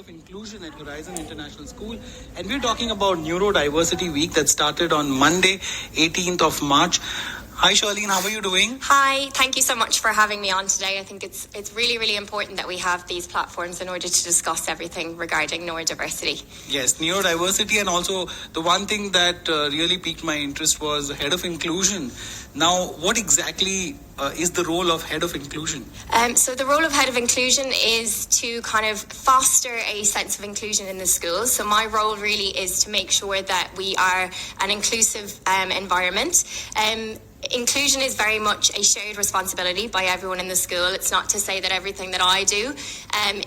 of Inclusion at Horizon International School, and we're talking about Neurodiversity Week that started on Monday, 18th of March. Hi, Charlene, how are you doing? Hi, thank you so much for having me on today. I think it's really, really important that we have these platforms in order to discuss everything regarding neurodiversity. Yes, neurodiversity, and also the one thing that really piqued my interest was Head of Inclusion. Now, what exactly is the role of Head of Inclusion? So the role of Head of Inclusion is to kind of foster a sense of inclusion in the schools. So my role really is to make sure that we are an inclusive environment. Inclusion is very much a shared responsibility by everyone in the school. It's not to say that everything that I do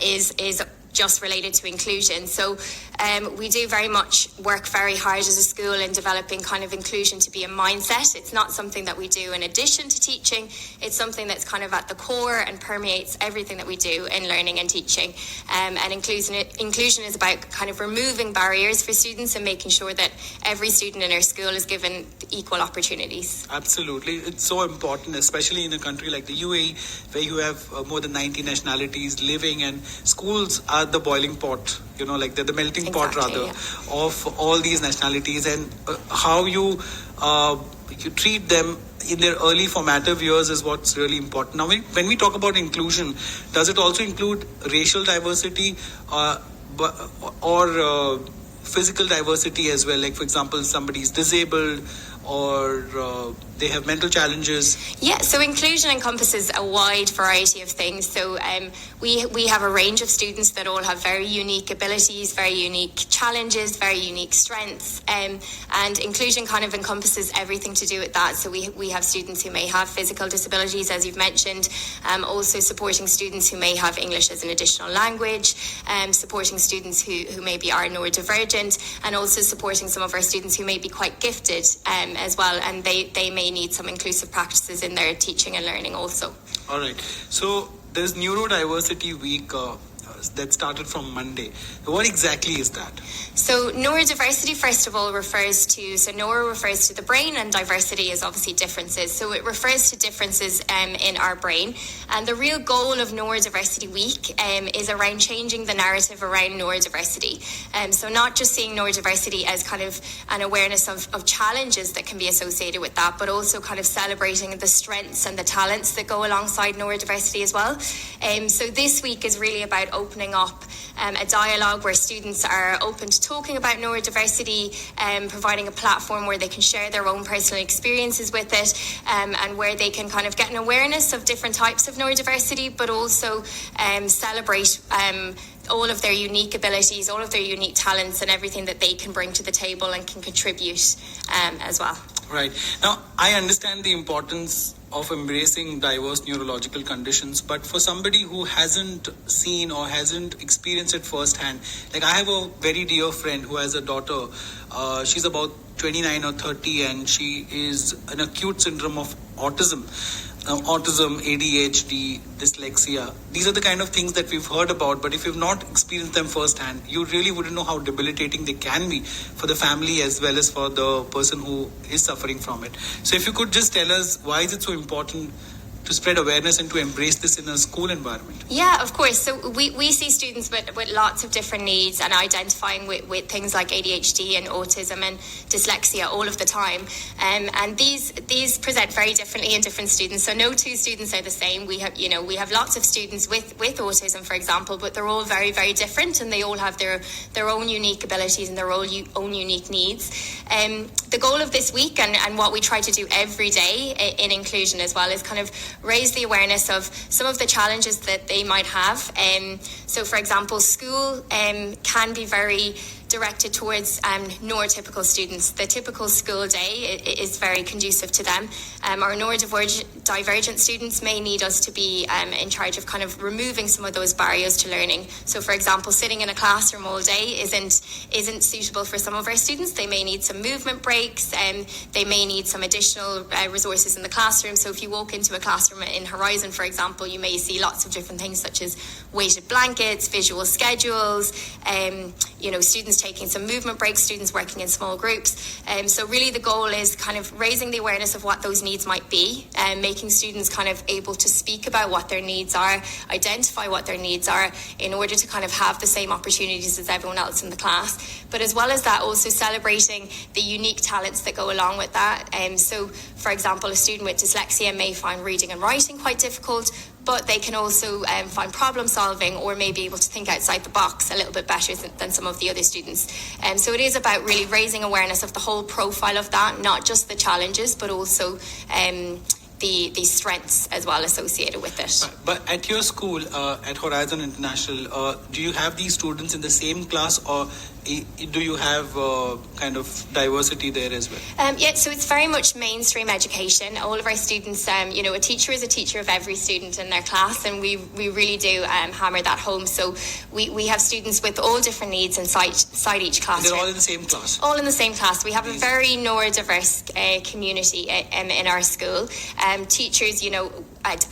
is just related to inclusion. So we do very much work very hard as a school in developing kind of inclusion to be a mindset. It's not something that we do in addition to teaching. It's something that's kind of at the core and permeates everything that we do in learning and teaching. And inclusion is about kind of removing barriers for students and making sure that every student in our school is given equal opportunities. Absolutely. It's so important, especially in a country like the UAE, where you have more than 90 nationalities living, and schools are the boiling pot, like they're the melting pot rather, of all these nationalities, and how you treat them in their early formative years is what's really important. Now, when we talk about inclusion, does it also include racial diversity or physical diversity as well? Like, for example, somebody's disabled or they have mental challenges? Yeah, so inclusion encompasses a wide variety of things. So we have a range of students that all have very unique abilities, very unique challenges, very unique strengths, and inclusion kind of encompasses everything to do with that. So we have students who may have physical disabilities, as you've mentioned, also supporting students who may have English as an additional language, supporting students who maybe are neurodivergent, and also supporting some of our students who may be quite gifted as well, and they may need some inclusive practices in their teaching and learning also. All right. So there's Neurodiversity Week that started from Monday. What exactly is that? So neurodiversity, first of all, refers to the brain, and diversity is obviously differences. So it refers to differences in our brain. And the real goal of Neurodiversity Week is around changing the narrative around neurodiversity. So not just seeing neurodiversity as kind of an awareness of challenges that can be associated with that, but also kind of celebrating the strengths and the talents that go alongside neurodiversity as well. So this week is really about opening up a dialogue where students are open to talking about neurodiversity, providing a platform where they can share their own personal experiences with it, and where they can kind of get an awareness of different types of neurodiversity, but also celebrate all of their unique abilities, all of their unique talents, and everything that they can bring to the table and can contribute as well. Right. Now, I understand the importance of embracing diverse neurological conditions, but for somebody who hasn't seen or hasn't experienced it firsthand, like I have a very dear friend who has a daughter, she's about 29 or 30, and she is an acute syndrome of autism. Autism, ADHD, dyslexia, these are the kind of things that we've heard about, but if you've not experienced them firsthand, you really wouldn't know how debilitating they can be for the family as well as for the person who is suffering from it. So if you could just tell us, why is it so important to spread awareness and to embrace this in a school environment? Yeah, of course. So we see students with lots of different needs and identifying with things like ADHD and autism and dyslexia all of the time. And these present very differently in different students. So no two students are the same. We have lots of students with autism, for example, but they're all very, very different, and they all have their own unique abilities and their own unique needs. The goal of this week and what we try to do every day in inclusion as well is kind of raise the awareness of some of the challenges that they might have. So, for example, school can be very directed towards neurotypical students. The typical school day is very conducive to them. Our neurodivergent students may need us to be in charge of kind of removing some of those barriers to learning. So, for example, sitting in a classroom all day isn't suitable for some of our students. They may need some movement breaks, and they may need some additional resources in the classroom. So if you walk into a classroom in Horizon, for example, you may see lots of different things such as weighted blankets, visual schedules, students taking some movement breaks, students working in small groups. So really the goal is kind of raising the awareness of what those needs might be, and making students kind of able to speak about what their needs are, identify what their needs are, in order to kind of have the same opportunities as everyone else in the class. But as well as that, also celebrating the unique talents that go along with that. So, for example, a student with dyslexia may find reading and writing quite difficult, but they can also find problem solving, or may be able to think outside the box a little bit better than some of the other students. So it is about really raising awareness of the whole profile of that, not just the challenges, but also the strengths as well associated with it. But at your school, at Horizon International, do you have these students in the same class, or do you have kind of diversity there as well? Yeah, so it's very much mainstream education. All of our students, a teacher is a teacher of every student in their class, and we really do hammer that home. So we have students with all different needs inside each classroom. They're all in the same class? All in the same class. We have a very neurodiverse community in our school. Teachers,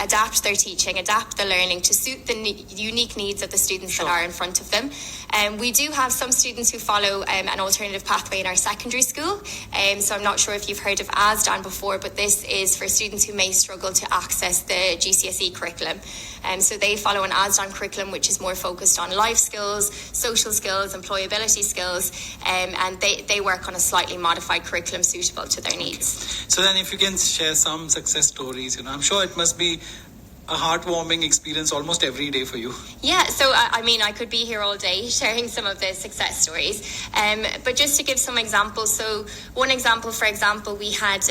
adapt their teaching, adapt the learning to suit the unique needs of the students that are in front of them. We do have some students who follow an alternative pathway in our secondary school. So I'm not sure if you've heard of ASDAN before, but this is for students who may struggle to access the GCSE curriculum. So they follow an ASDAN curriculum, which is more focused on life skills, social skills, employability skills, and they work on a slightly modified curriculum suitable to their needs. So then if you can share some success stories, I'm sure it must be a heartwarming experience almost every day for you. Yeah, so I could be here all day sharing some of the success stories. But just to give some examples, so one example, for example, we had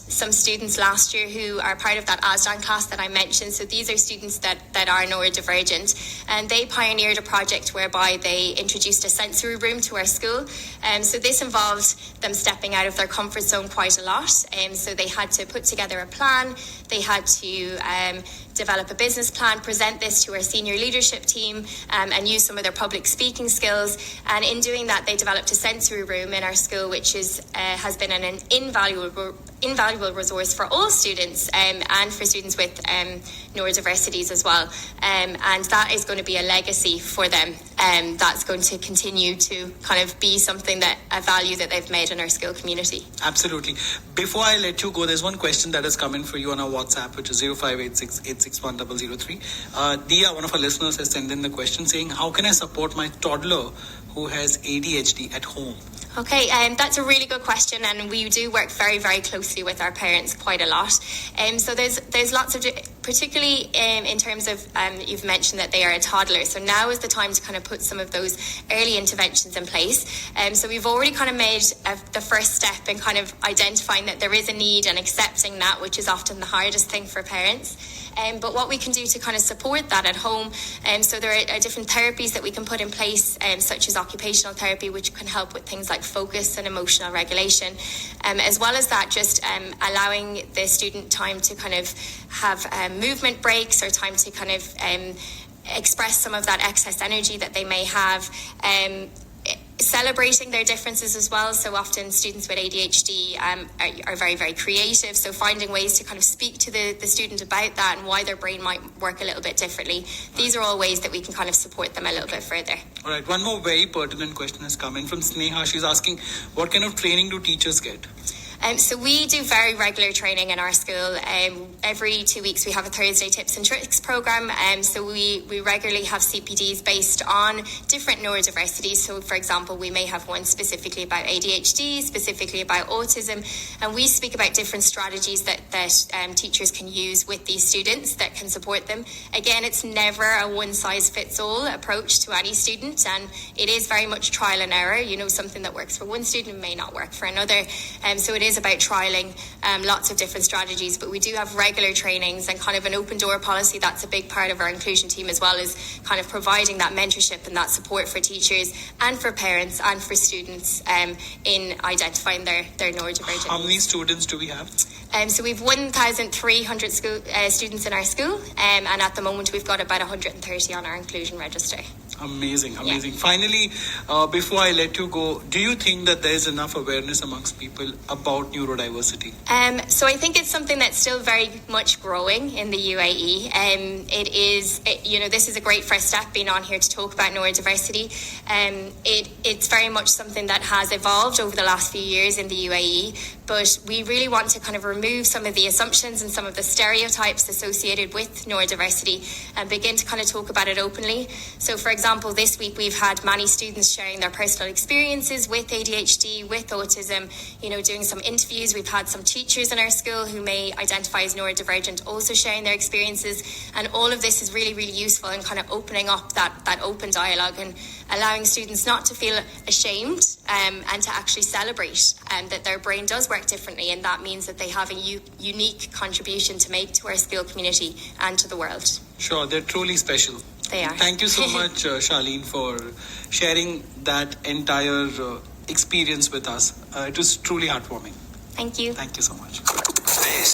some students last year who are part of that ASDAN class that I mentioned. So these are students that are neurodivergent, and they pioneered a project whereby they introduced a sensory room to our school. So this involved them stepping out of their comfort zone quite a lot. So they had to put together a plan, they had to develop a business plan, present this to our senior leadership team, and use some of their public speaking skills. And in doing that, they developed a sensory room in our school, which has been an invaluable resource for all students, and for students with neurodiversities as well. And that is going to be a legacy for them. That's going to continue to kind of be something a value that they've made in our school community. Absolutely. Before I let you go, there's one question that has come in for you on our WhatsApp, which is 0586861003. Dia, one of our listeners, has sent in the question saying, how can I support my toddler who has ADHD at home? Okay, that's a really good question, and we do work very, very closely with our parents quite a lot. So there's lots of, particularly in terms of, you've mentioned that they are a toddler, so now is the time to kind of put some of those early interventions in place. So we've already kind of made the first step in kind of identifying that there is a need and accepting that, which is often the hardest thing for parents. But what we can do to kind of support that at home, so there are different therapies that we can put in place, such as occupational therapy, which can help with things like focus and emotional regulation. As well as that, just allowing the student time to kind of have movement breaks, or time to kind of express some of that excess energy that they may have. Celebrating their differences as well. So often students with ADHD are very, very creative. So finding ways to kind of speak to the student about that and why their brain might work a little bit differently. These are all ways that we can kind of support them a little bit further. All right. One more very pertinent question has come in from Sneha. She's asking, what kind of training do teachers get? So we do very regular training in our school. Every 2 weeks we have a Thursday tips and tricks program. So we regularly have CPDs based on different neurodiversities. So for example, we may have one specifically about ADHD, specifically about autism, and we speak about different strategies that teachers can use with these students that can support them. Again, it's never a one-size-fits-all approach to any student, and it is very much trial and error. Something that works for one student may not work for another. So it is about trialing lots of different strategies, but we do have regular trainings and kind of an open door policy. That's a big part of our inclusion team as well, is kind of providing that mentorship and that support for teachers and for parents and for students in identifying their neurodivergent. How many students do we have? So we've 1,300 students in our school, and at the moment we've got about 130 on our inclusion register. Amazing. Finally, before I let you go, do you think that there is enough awareness amongst people about neurodiversity? So I think it's something that's still very much growing in the UAE. This is a great first step being on here to talk about neurodiversity. It's very much something that has evolved over the last few years in the UAE, but we really want to kind of remove some of the assumptions and some of the stereotypes associated with neurodiversity and begin to kind of talk about it openly. So, for example, this week we've had many students sharing their personal experiences with ADHD, with autism, doing some interviews. We've had some teachers in our school who may identify as neurodivergent also sharing their experiences. And all of this is really, really useful in kind of opening up that open dialogue and allowing students not to feel ashamed and to actually celebrate that their brain does work differently, and that means that they have a unique contribution to make to our school community and to the world. Sure, they're truly special. They are. Thank you so much, Charlene, for sharing that entire experience with us. It was truly heartwarming. Thank you. Thank you so much. This